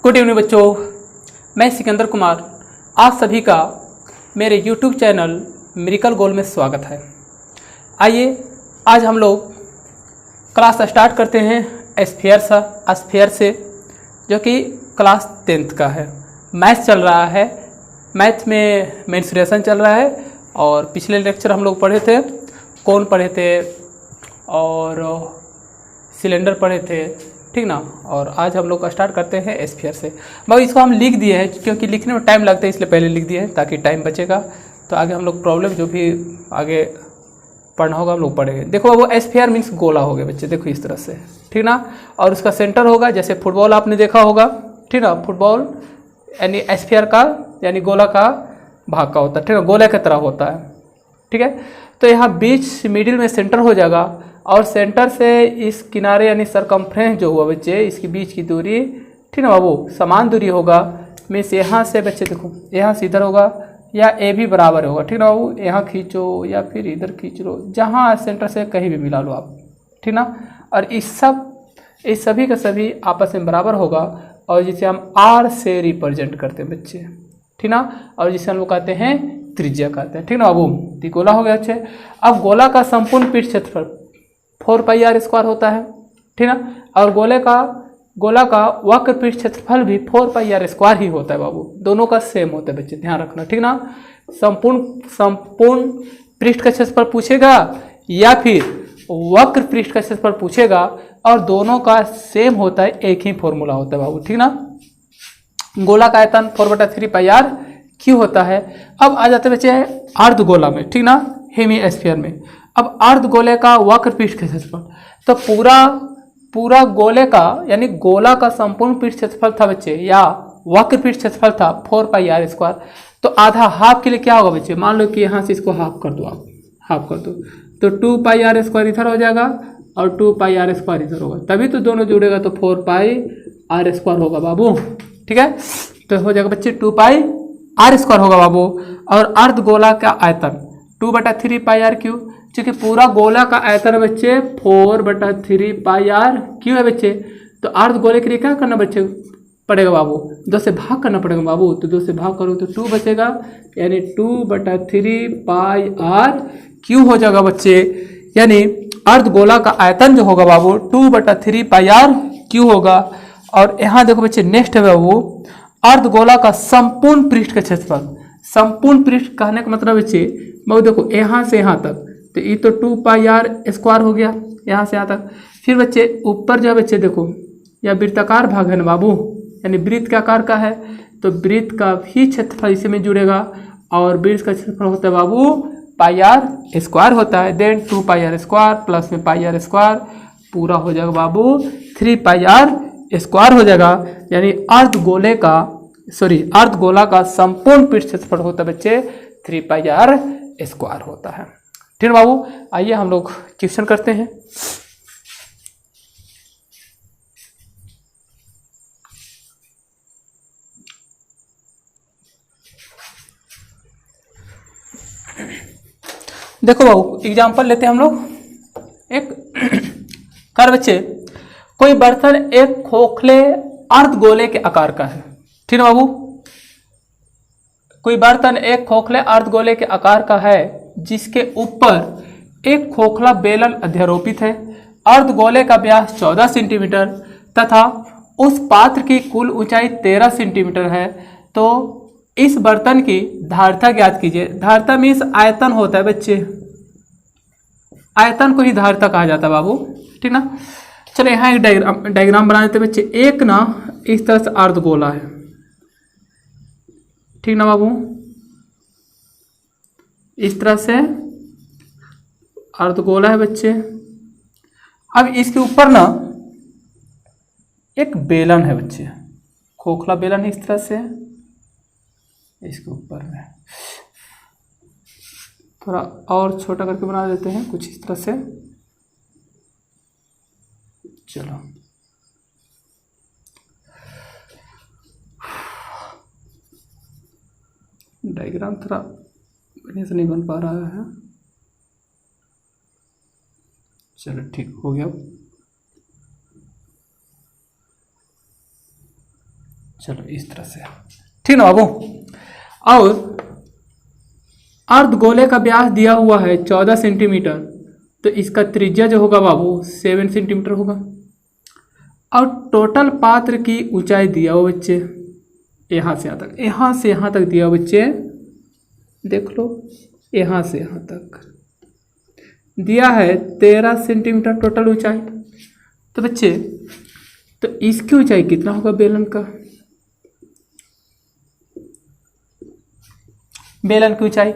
Good evening बच्चों, मैं सिकंदर कुमार आप सभी का मेरे YouTube चैनल मिरेकल गोल में स्वागत है। आइए आज हम लोग क्लास स्टार्ट करते हैं एस्फीयर से, जो कि क्लास 10th का है। मैथ्स चल रहा है, मैथ में मेंसुरेशन चल रहा है और पिछले लेक्चर हम लोग पढ़े थे, कोन पढ़े थे और सिलेंडर पढ़े थे, ठीक ना। और आज हम लोग स्टार्ट करते हैं एस्फीयर से। मगर इसको हम लिख दिए हैं क्योंकि लिखने में टाइम लगता है, इसलिए पहले लिख दिए हैं ताकि टाइम बचेगा। तो आगे हम लोग प्रॉब्लम जो भी आगे पढ़ना होगा हम लोग पढ़ेंगे। देखो वो एस्फीयर मीन्स गोला हो गया बच्चे, देखो इस तरह से, ठीक ना। और उसका सेंटर होगा, जैसे फुटबॉल आपने देखा होगा, ठीक ना। फुटबॉल यानी एस्फीयर का यानी गोला का भाग का होता है, ठीक है, गोले की तरह होता है, ठीक है। तो यहाँ बीच मिडिल में सेंटर हो जाएगा और सेंटर से इस किनारे यानी सरकमफ्रेंस जो हुआ बच्चे, इसके बीच की दूरी, ठीक ना बाबू, समान दूरी होगा। मीन्स यहाँ से बच्चे देखो, यहाँ से इधर होगा या ए भी बराबर होगा, ठीक ना बाबू। यहाँ खींचो या फिर इधर खींच लो, जहाँ सेंटर से कहीं भी मिला लो आप, ठीक ना। और इस सभी का सभी आपस में बराबर होगा और जिसे हम आर से रिप्रेजेंट करते हैं बच्चे, ठीक ना। और जिसे हम लोग कहते हैं त्रिज्या कहते हैं, ठीक ना बाबू। तो गोला हो गया अच्छे। अब गोला का संपूर्ण पीठ क्षेत्रफल 4πr² होता है, ठीक ना। और गोला का वक्र पीठ क्षेत्रफल भी 4πr² ही होता है बाबू। दोनों का सेम होता है बच्चे, ध्यान रखना, ठीक ना। संपूर्ण पृष्ठ का क्षेत्रफल पूछेगा या फिर वक्र पृष्ठ का क्षेत्रफल पूछेगा, और दोनों का सेम होता है, एक ही फॉर्मूला होता है बाबू, ठीक ना। गोला का आयतन 4/3πr³ होता है। अब आ जाते बच्चे अर्धगोला में, ठीक ना, हेमिस्फीयर में। अब अर्धगोले का वक्र पृष्ठ का क्षेत्रफल, तो पूरा गोले का यानी गोला का संपूर्ण पृष्ठ क्षेत्रफल था बच्चे, या वक्र पृष्ठ क्षेत्रफल था 4πr²। तो आधा हाफ के लिए क्या होगा बच्चे, मान लो कि यहाँ से इसको हाफ कर दो, आप हाफ कर दो तो 2πr² इधर हो जाएगा और 2πr² इधर होगा, तभी तो दोनों जुड़ेगा, तो 4πr² होगा बाबू, ठीक है। तो हो जाएगा बच्चे 2πr² होगा बाबू। और अर्धगोला का आयतन 2/3πr³, क्योंकि पूरा गोला का आयतन है बच्चे 4/3πr³ है बच्चे। तो अर्धगोले के लिए क्या करना बच्चे पड़ेगा बाबू, 2 से भाग करना पड़ेगा बाबू। तो 2 से भाग करो तो 2 बचेगा, यानी 2/3πr³ हो जाएगा बच्चे। यानी अर्धगोला का आयतन जो होगा बाबू 2/3πr³ होगा। और यहाँ देखो बच्चे नेक्स्ट है बाबू, अर्धगोला का संपूर्ण पृष्ठ का क्षेत्रफल। संपूर्ण पृष्ठ कहने का मतलब बच्चे बाबू देखो, यहाँ से यहाँ तक, तो ये तो 2πr² हो गया यहाँ से यहाँ तक। फिर बच्चे ऊपर जो है बच्चे देखो, यह वृत्ताकार भाग है ना बाबू, यानी वृत्त के आकार का है, तो वृत्त का भी क्षेत्रफल इसी में जुड़ेगा। और वृत्त का क्षेत्रफल होता है बाबू πr² होता है। देन 2πr² प्लस में πr² पूरा हो जाएगा बाबू 3πr² हो जाएगा। यानी अर्धगोला का संपूर्ण पृष्ठ क्षेत्रफल होता है बच्चे 3πr² होता है, ठीक है बाबू। आइए हम लोग क्वेश्चन करते हैं। देखो बाबू एग्जांपल लेते हैं हम लोग एक कर बच्चे, कोई बर्तन एक खोखले अर्धगोले के आकार का है, ठीक है बाबू। कोई बर्तन एक खोखले अर्धगोले के आकार का है जिसके ऊपर एक खोखला बेलन अध्यारोपित है। अर्धगोले का व्यास 14 सेंटीमीटर तथा उस पात्र की कुल ऊंचाई 13 सेंटीमीटर है। तो इस बर्तन की धारिता ज्ञात कीजिए। धारिता मीन्स आयतन होता है बच्चे, आयतन को ही धारिता कहा जाता है बाबू, ठीक ना। चलो यहाँ एक डायग्राम बना देते बच्चे। एक ना इस तरह से अर्धगोला है, ठीक ना बाबू, इस तरह से अर्धगोला है बच्चे। अब इसके ऊपर ना एक बेलन है बच्चे, खोखला बेलन है इस तरह से, इसके ऊपर में थोड़ा और छोटा करके बना देते हैं कुछ इस तरह से। चलो डायग्राम थोड़ा बढ़िया से नहीं बन पा रहा है, चलो ठीक हो गया। चलो इस तरह से, ठीक ना बाबू। और अर्धगोले का व्यास दिया हुआ है 14 सेंटीमीटर, तो इसका त्रिज्या जो होगा बाबू 7 सेंटीमीटर होगा। और टोटल पात्र की ऊंचाई दिया हुआ बच्चे यहाँ से यहाँ तक, यहाँ से यहाँ तक दिया हुआ बच्चे, देख लो यहाँ से यहाँ तक दिया है 13 सेंटीमीटर टोटल ऊंचाई। तो बच्चे तो इसकी ऊंचाई कितना होगा बेलन का, बेलन की ऊंचाई,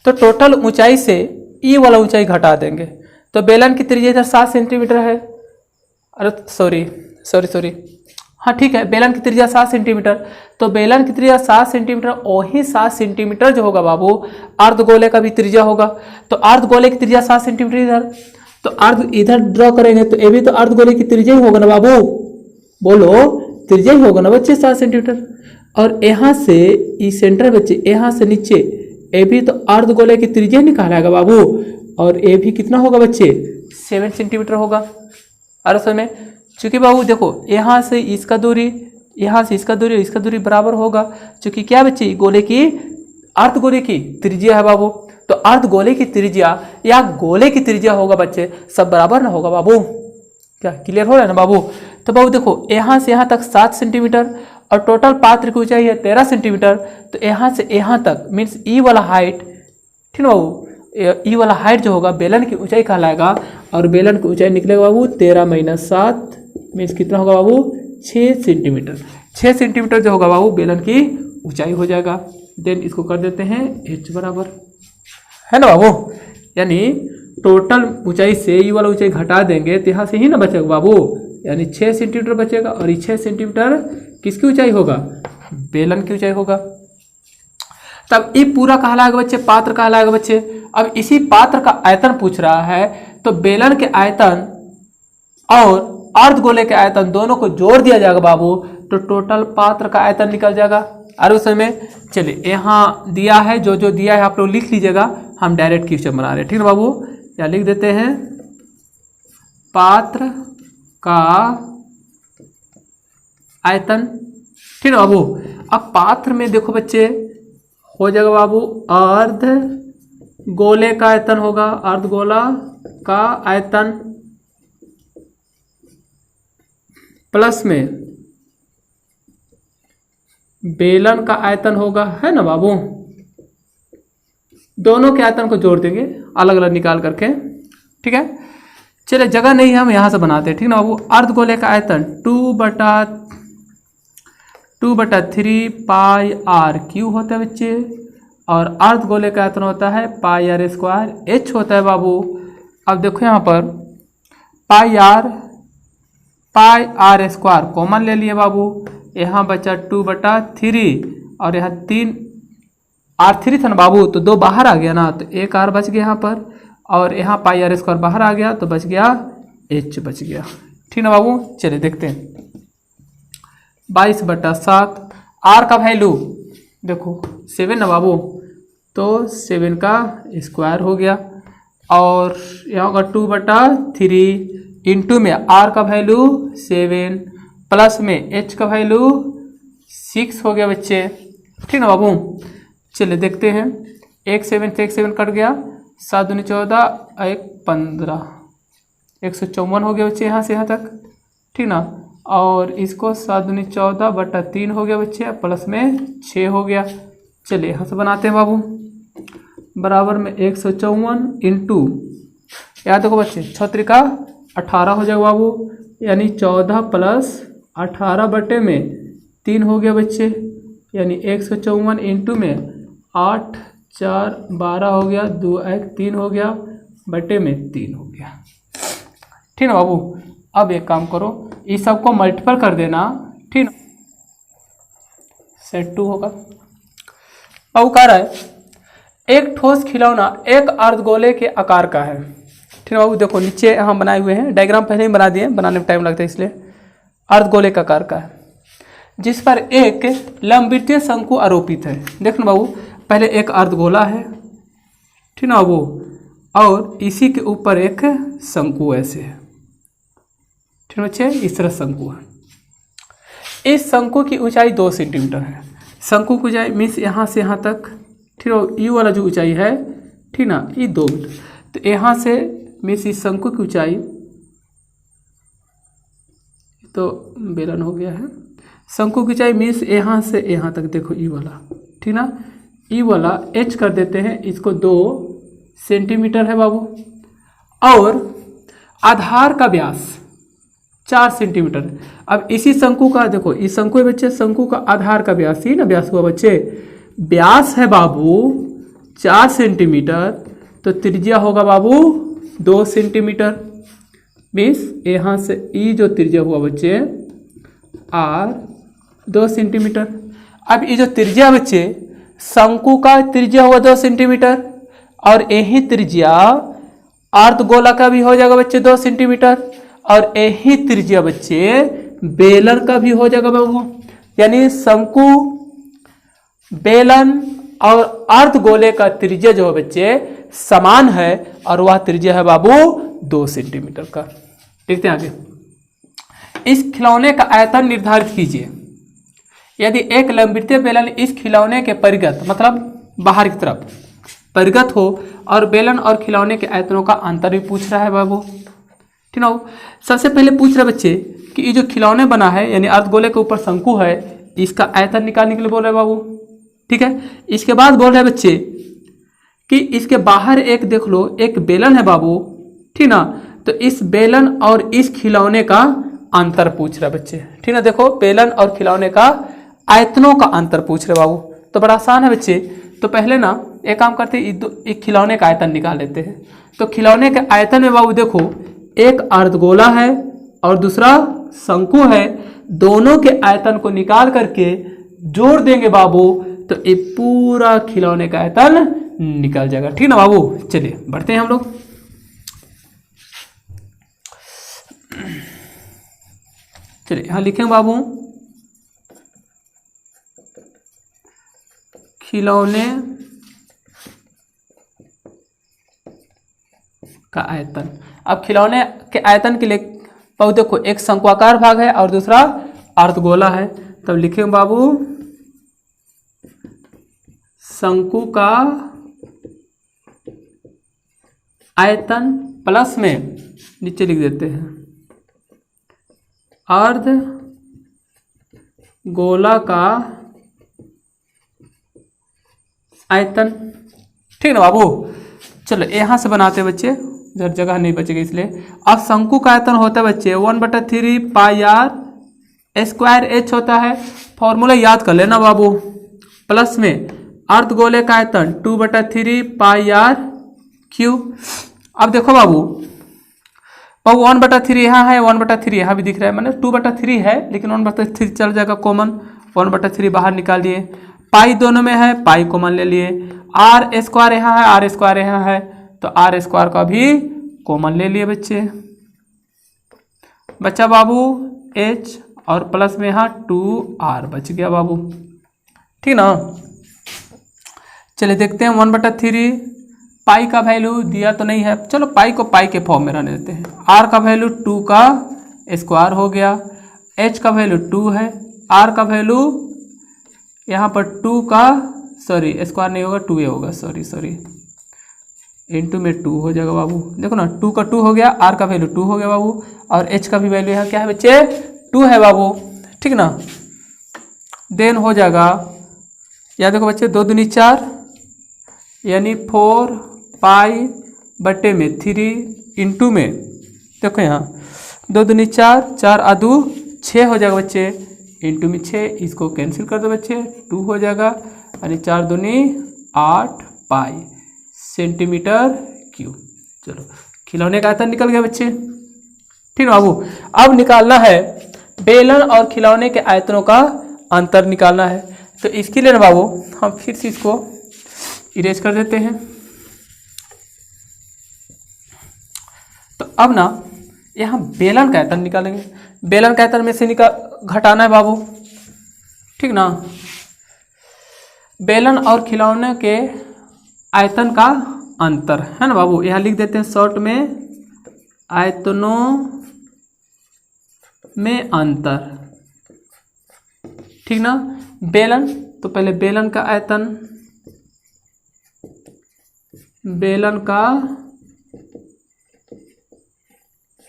तो टोटल ऊंचाई से ई वाला ऊंचाई घटा देंगे। तो बेलन की त्रिज्या इधर 7 सेंटीमीटर है, अरे सॉरी, हाँ ठीक है, बेलन की त्रिज्या 7 सेंटीमीटर, तो बेलन की त्रिज्या 7 सेंटीमीटर, वही 7 सेंटीमीटर जो होगा बाबू अर्धगोले का भी त्रिज्या होगा। तो अर्धगोले की त्रिज्या 7 सेंटीमीटर इधर, तो अर्ध इधर ड्रॉ करेंगे तो ये भी तो अर्धगोले की त्रिज्या ही होगा ना बाबू, बोलो त्रिज्या ही होगा ना बच्चे 7 सेंटीमीटर। और यहाँ से इस सेंटर बच्चे यहाँ से नीचे ये भी तो अर्धगोले की त्रिज्या निकालेगा बाबू, और ये भी कितना होगा बच्चे 7 सेंटीमीटर होगा। और समय चूंकि बाबू देखो यहाँ से इसका दूरी, यहाँ से इसका दूरी, इसका दूरी बराबर होगा, चूंकि क्या बच्चे गोले की अर्धगोले की त्रिज्या है बाबू, तो अर्धगोले की त्रिज्या या गोले की त्रिज्या होगा बच्चे, सब बराबर ना होगा बाबू, क्या क्लियर हो रहा है ना बाबू। तो बाबू देखो यहाँ से यहाँ तक 7 सेंटीमीटर और टोटल पात्र की ऊंचाई है 13 सेंटीमीटर, तो यहाँ से यहाँ तक मीन्स ई वाला हाइट, ठीक है बाबू, ई वाला हाइट जो होगा बेलन की ऊंचाई कहलाएगा। और बेलन की ऊंचाई निकलेगा बाबू 13 - 7 मीन्स कितना होगा बाबू 6 सेंटीमीटर। 6 सेंटीमीटर जो होगा बाबू बेलन की ऊंचाई हो जाएगा। देन इसको कर देते हैं h बराबर, है ना बाबू, यानी टोटल ऊंचाई से ई वाला ऊंचाई घटा देंगे तो यहाँ से ही ना बचेगा बाबू, यानी 6 सेंटीमीटर बचेगा। और ये 6 सेंटीमीटर किसकी ऊंचाई होगा, बेलन की ऊंचाई होगा। तब ये पूरा कहलाएगा बच्चे, पात्र कहलाएगा बच्चे। अब इसी पात्र का आयतन पूछ रहा है, तो बेलन के आयतन और अर्धगोले के आयतन दोनों को जोड़ दिया जाएगा बाबू, तो टोटल पात्र का आयतन निकल जाएगा। और उस समय चलिए यहाँ दिया है, जो जो दिया है आप लोग लिख लीजिएगा, हम डायरेक्ट क्वेश्चन बना रहे हैं, ठीक है बाबू। या लिख देते हैं पात्र का आयतन, ठीक है बाबू। अब पात्र में देखो बच्चे हो जाएगा बाबू अर्ध गोले का आयतन होगा, अर्धगोला का आयतन प्लस में बेलन का आयतन होगा, है ना बाबू। दोनों के आयतन को जोड़ देंगे अलग अलग निकाल करके, ठीक है। चलिए जगह नहीं है, हम यहां से बनाते हैं, ठीक ना बाबू। अर्धगोले का आयतन 2/3 पाई आर क्यू होता है बच्चे, और अर्धगोले का आयतन होता है पाई आर स्क्वायर एच होता है बाबू। अब देखो यहाँ पर पाई आर स्क्वायर कॉमन ले लिए बाबू, यहाँ बचा 2/3 और यहाँ 3 R3 था ना बाबू, तो 2 बाहर आ गया ना, तो 1 R बच गया यहाँ पर, और यहाँ पाई आर स्क्वायर बाहर आ गया तो बच गया H बच गया, ठीक ना बाबू। चलिए देखते हैं 22/7 R का वैल्यू देखो 7 ना बाबू, तो 7 का स्क्वायर हो गया, और यहाँ होगा 2/3 इंटू में R का वैल्यू 7 प्लस में H का वैल्यू 6 हो गया बच्चे, ठीक ना बाबू। चलिए देखते हैं, 1 7 से 1 7 कट गया, 7 दूनी 14 1 15 154 हो गया बच्चे यहाँ से यहाँ तक, ठीक ना। और इसको 7 दूनी 14/3 हो गया बच्चे, प्लस में 6 हो गया। चलिए यहाँ से बनाते हैं बाबू, बराबर में 154 इंटू, याद देखो बच्चे 6 का 18 हो जाएगा बाबू, यानी 14 प्लस 18/3 हो गया बच्चे, यानी 154 इंटू में 8 4 12 हो गया, 2 1 3 हो गया, बटे में 3 हो गया, ठीक ना बाबू। अब एक काम करो, इस सबको मल्टीपल कर देना, ठीक ना, सेट 2 होगा। बाबू कह रहा है एक ठोस खिलौना एक अर्धगोले के आकार का है, ठीक है बाबू। देखो नीचे हम बनाए हुए हैं, डायग्राम पहले ही बना दिए, बनाने में टाइम लगता है इसलिए। अर्धगोले का आकार का है, जिस पर एक लंबवृत्तीय शंकु आरोपित है। देखना बाबू, पहले एक अर्धगोला है, ठीक ना बाबू, और इसी के ऊपर एक शंकु ऐसे है, ठीक है बच्चे, इस तरह शंकु है। इस शंकु की ऊंचाई 2 सेंटीमीटर है। शंकु की ऊंचाई मीन्स यहाँ से यहाँ तक, ठीक है। यू वाला जो ऊंचाई है, ठीक ना, ये 2 मीटर। तो यहाँ से मीन्स इस शंकु की ऊंचाई, तो बेलन हो गया है, शंकु की ऊंचाई मीन्स यहाँ से यहाँ तक, देखो ई वाला, ठीक ना, ई वाला h कर देते हैं, इसको 2 सेंटीमीटर है बाबू। और आधार का व्यास 4 सेंटीमीटर। अब इसी शंकु का देखो, इस शंकु है बच्चे, शंकु का आधार का व्यास, ही ना व्यास हुआ बच्चे, व्यास है बाबू 4 सेंटीमीटर, तो त्रिज्या होगा बाबू 2 सेंटीमीटर। मीन्स यहाँ से ई जो त्रिज्या हुआ बच्चे r 2 सेंटीमीटर। अब ये जो त्रिज्या बच्चे, शंकु का त्रिज्या हुआ 2 सेंटीमीटर, और यही त्रिज्या अर्धगोला का भी हो जाएगा बच्चे 2 सेंटीमीटर, और यही त्रिज्या बच्चे बेलन का भी हो जाएगा बाबू। यानी शंकु, बेलन और अर्धगोले का त्रिज्या जो है बच्चे समान है, और वह त्रिज्या है बाबू 2 सेंटीमीटर का। देखते हैं आगे। इस खिलौने का आयतन निर्धारित कीजिए। यदि एक लंबवृत्तीय बेलन इस खिलौने के परिगत, मतलब बाहर की तरफ परिगत हो, और बेलन और खिलौने के आयतनों का अंतर भी पूछ रहा है बाबू, ठीक ना। सबसे पहले पूछ रहे बच्चे कि ये जो खिलौने बना है, यानी अर्धगोले के ऊपर शंकु है, इसका आयतन निकालने के लिए बोल रहे बाबू, ठीक है। इसके बाद बोल रहे बच्चे कि इसके बाहर एक देख लो, एक बेलन है बाबू, ठीक ना। तो इस बेलन और इस खिलौने का अंतर पूछ रहे बच्चे, ठीक ना। देखो बेलन और खिलौने का आयतनों का अंतर पूछ रहे बाबू, तो बड़ा आसान है बच्चे। तो पहले ना एक काम करते हैं, एक खिलौने का आयतन निकाल लेते हैं। तो खिलौने के आयतन में बाबू देखो, एक अर्धगोला है और दूसरा शंकु है, दोनों के आयतन को निकाल करके जोड़ देंगे बाबू, तो ये पूरा खिलौने का आयतन निकल जाएगा, ठीक ना बाबू। चलिए बढ़ते हैं हम लोग। चलिए यहां लिखेंगे बाबू, खिलौने का आयतन। अब खिलौने के आयतन के लिए बाबू देखो, एक शंक्वाकार भाग है और दूसरा अर्धगोला है। तब लिखेंगे बाबू शंकु का आयतन प्लस में, नीचे लिख देते हैं, अर्धगोला का आयतन, ठीक ना बाबू। चलो यहां से बनाते बच्चे, इधर जगह नहीं बचेगी इसलिए। अब शंकु का आयतन होता है बच्चे 1/3 पाई r स्क्वायर h होता है, फॉर्मूला याद कर लेना बाबू। प्लस में अर्धगोले का आयतन 2/3 पाई r क्यू। अब देखो बाबू 1/3 यहाँ है, 1/3 यहाँ भी दिख रहा है, मतलब 2/3 है, लेकिन 1/3 चल जाएगा कॉमन, 1/3 बाहर निकाल दिए। पाई दोनों में है, पाई कॉमन ले लिए। आर स्क्वायर यहाँ है, आर स्क्वायर यहाँ है, तो आर स्क्वायर का भी कॉमन ले लिए बच्चे। बच्चा बाबू h और प्लस में यहाँ 2r बच गया बाबू, ठीक ना। चलिए देखते हैं 1/3। पाई का वैल्यू दिया तो नहीं है, चलो पाई को पाई के फॉर्म में रहने देते हैं। r का वैल्यू 2 का स्क्वायर हो गया, h का वैल्यू 2 है, r का वैल्यू यहाँ पर 2 का, सॉरी स्क्वायर नहीं होगा, 2a होगा, सॉरी इंटू में 2 हो जाएगा बाबू। देखो ना 2 का 2 हो गया, r का वैल्यू 2 हो गया बाबू, और h का भी वैल्यू यहाँ क्या है बच्चे 2 है बाबू, ठीक ना। देन हो जाएगा, या देखो बच्चे 2 दूनी 4, यानी 4 पाई बटे में 3 इंटू में, देखो यहाँ 2 दूनी 4, 4 आदू 6 हो जाएगा बच्चे, इंटू में 6, इसको कैंसिल कर दो बच्चे, 2 हो जाएगा, यानी 4 दूनी 8 पाई सेंटीमीटर क्यूब। चलो खिलौने का आयतन निकल गया बच्चे, ठीक है बाबू। अब निकालना है बेलन और खिलौने के आयतनों का अंतर निकालना है, तो इसके लिए ना बाबू हम फिर से इसको इरेज कर देते हैं। तो अब ना यहाँ बेलन का आयतन निकालेंगे, बेलन का आयतन में से घटाना है बाबू, ठीक ना। बेलन और खिलौने के आयतन का अंतर है ना बाबू, यहाँ लिख देते हैं शॉर्ट में आयतनों में अंतर, ठीक ना। बेलन, तो पहले बेलन का आयतन, बेलन का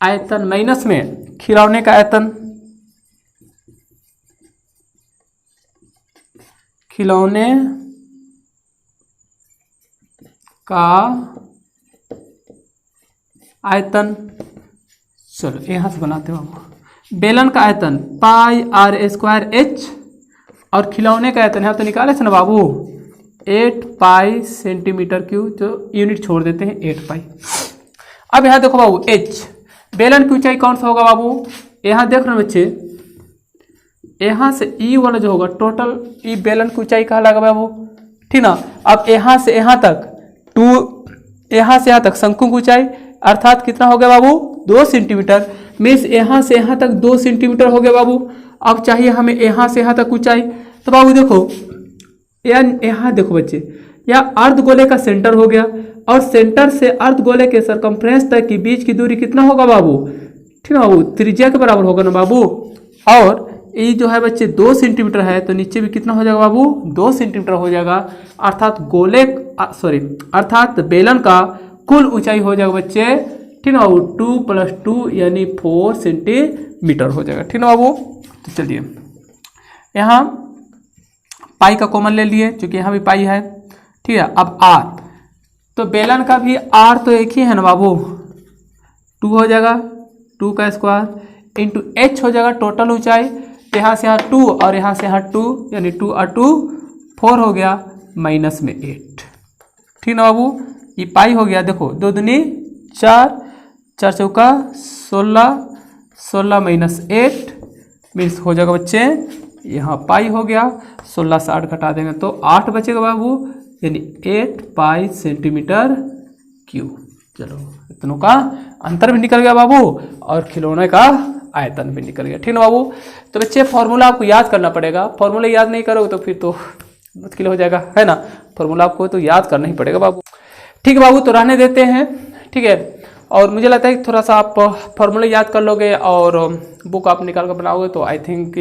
आयतन माइनस में खिलौने का आयतन, खिलौने का आयतन। चलो यहां से बनाते हो। बेलन का आयतन पाई आर स्क्वायर एच और खिलौने का आयतन यहाँ तो निकाले थे ना बाबू 8 पाई सेंटीमीटर क्यूब, जो यूनिट छोड़ देते हैं 8 पाई। अब यहाँ देखो बाबू एच, बेलन की ऊंचाई कौन सा होगा बाबू, यहाँ देख रहे हो बच्चे, यहाँ से ई वाला जो होगा टोटल ई बेलन की ऊंचाई कहा लगा बाबू, ठीक ना। अब यहाँ से यहाँ तक 2, यहाँ से यहाँ तक शंकु की ऊंचाई अर्थात कितना हो गया बाबू 2 सेंटीमीटर, मीन्स यहाँ से यहाँ तक 2 सेंटीमीटर हो गया बाबू। अब चाहिए हमें यहाँ से यहाँ तक ऊंचाई, तो बाबू देखो यहाँ देखो बच्चे, यह अर्धगोले का सेंटर हो गया और सेंटर से अर्धगोले के सरकमफ्रेंस तक की बीच की दूरी कितना होगा बाबू, ठीक है बाबू, त्रिज्या के बराबर होगा ना बाबू। और ये जो है बच्चे 2 सेंटीमीटर है, तो नीचे भी कितना हो जाएगा बाबू 2 सेंटीमीटर हो जाएगा, अर्थात अर्थात बेलन का कुल ऊंचाई हो जाएगा बच्चे, ठीक है बाबू 2 + 2 यानी 4 सेंटीमीटर हो जाएगा, ठीक है बाबू। तो चलिए यहाँ पाई का कॉमन ले लिए, क्योंकि यहाँ भी पाई है, ठीक है। अब आर, तो बेलन का भी आर तो एक ही है ना बाबू, 2 हो जाएगा, 2 का स्क्वायर इंटू एच हो जाएगा टोटल ऊंचाई, यहाँ से यहाँ 2 और यहाँ से यहाँ 2 यानी 2 और 2 4 हो गया माइनस में 8, ठीक ना बाबू। ये पाई हो गया, देखो 2 दूनी 4, 4 चौका 16, 16 माइनस 8 मीन्स हो जाएगा बच्चे, यहाँ पाई हो गया, 16 से 8 घटा देंगे तो 8 बचेगा बाबू, यानी 8 पाई सेंटीमीटर क्यूब। चलो इतनों का अंतर भी निकल गया बाबू और खिलौने का आयतन भी निकल गया, ठीक ना बाबू। तो बच्चे फॉर्मूला आपको याद करना पड़ेगा, फॉर्मूला याद नहीं करोगे तो फिर तो मुश्किल हो जाएगा, है ना। फॉर्मूला आपको तो याद करना ही पड़ेगा बाबू, ठीक है बाबू। तो रहने देते हैं, ठीक है। और मुझे लगता है कि थोड़ा सा आप फॉर्मूला याद कर लोगे और बुक आप निकाल कर बनाओगे तो आई थिंक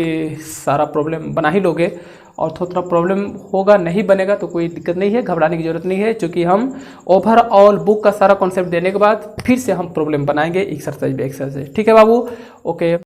सारा प्रॉब्लम बना ही लोगे, और थोड़ा प्रॉब्लम होगा नहीं बनेगा तो कोई दिक्कत नहीं है, घबराने की जरूरत नहीं है, क्योंकि हम ओवरऑल बुक का सारा कॉन्सेप्ट देने के बाद फिर से हम प्रॉब्लम बनाएंगे एक्सरसाइज बाय एक्सरसाइज, ठीक है बाबू। ओके।